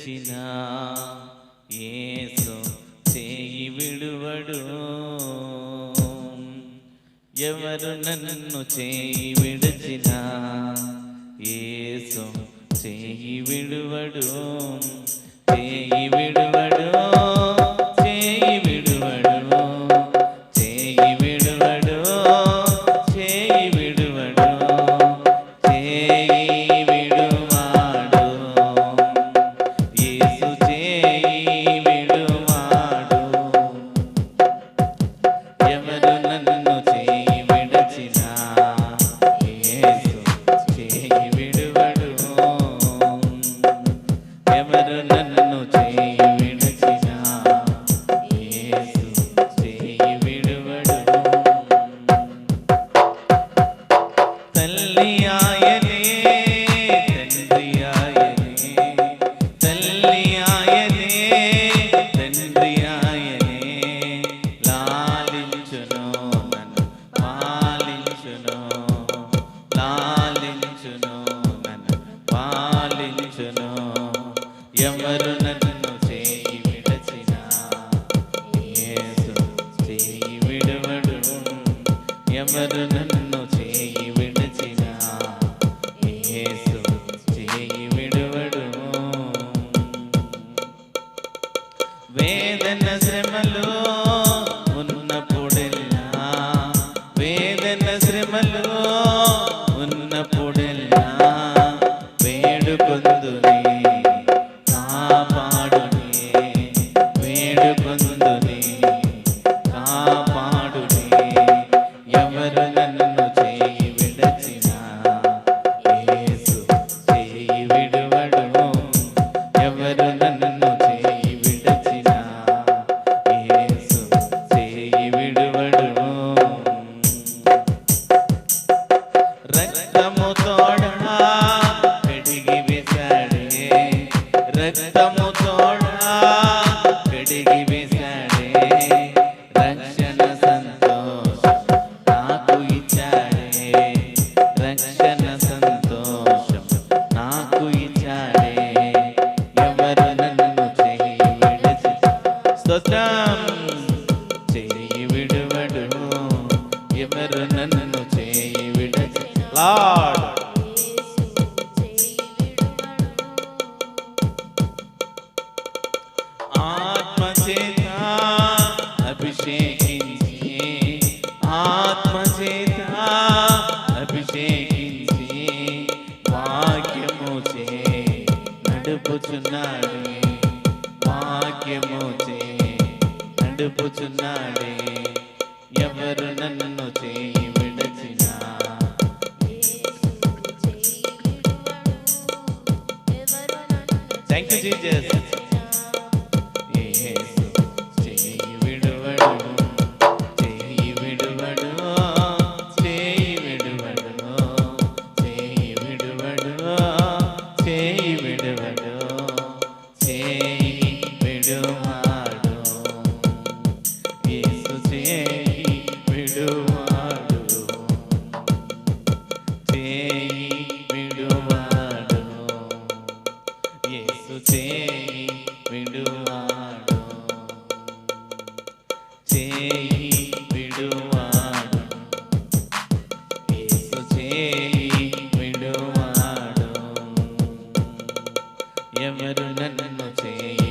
విడచిన యేసు చేయి విడువడు. ఎవరు నన్ను చేయి విడచిన యేసు చేయి విడువడు. చేయి విడువడు, చేయి విడువడు, చేయి విడువడు, చేయి విడువడు, చేయి విడువాడు. యేసు చేయి విడువాడు. ఎవరు నన్ను చేయి విడచిన యేసు చేయి విడువడు. ఎవరు నన్ను చేయి విడచిన యేసు చేయి విడువడు. తల్లి ఆయనే, తండ్రి ఆయనే, తల్లి ఆయనే, తండ్రి ఆయనే, లాలించును నన్ను పాలించును, లాలించును నన్ను పాలించును. ఎవరు నన్ను చేయి విడచిన యేసు చేయి విడువడు. ఎవరు నన్ను చేయి విడచిన యేసు చేయి విడువడు. వేదన శ్రమలు ఉన్నప్పుడెల్లా, వేదన శ్రమలు ఉన్నప్పుడెల్లా వేడుకొందునే, కాపాడునే, వేడుకొందునే, కాపాడునే. ఎవరు నన్ను చేయి విడచిన యేసు చేయి విడువడు. ఎవరు నన్ను చేయి విడచిన యేసు చేయి విడువడు. రక్తము తోడా కడిగి వేశాడే, రక్తము తోడా కడిగి వేశాడే, రక్షణ సంతోషం నాకు ఇచ్చాడే, రక్షణ సంతోషం నాకు ఇచ్చాడే. ఎవరు నన్ను చేయి విడచి, స్తోత్రం, చేయి విడువడు. ఎవరు నన్ను చేయి విడచి, లార్డ్ ఆత్మచేత అభిషేకించి, ఆత్మచేత అభిషేకించి, వాక్యము చే నడుపుచున్నాడే, వాక్యము చే నడుపుచున్నాడే. ఎవరు నన్ను చేయి విడచిన థ్యాంక్ యూ జీసస్. యేసు చేయి విడువడు, చేయి విడువడు, చేయి విడువడు, చేయి విడువడు, చేయి విడువడు, చేయి విడువాడు. యేసు చేయి విడువాడు, చేయి విడువాడు. యేసు చేయి విడువాడు, చేయి విడువాడు. యేసు చేయి విడువాడు. ఎవరు నన్ను చేయి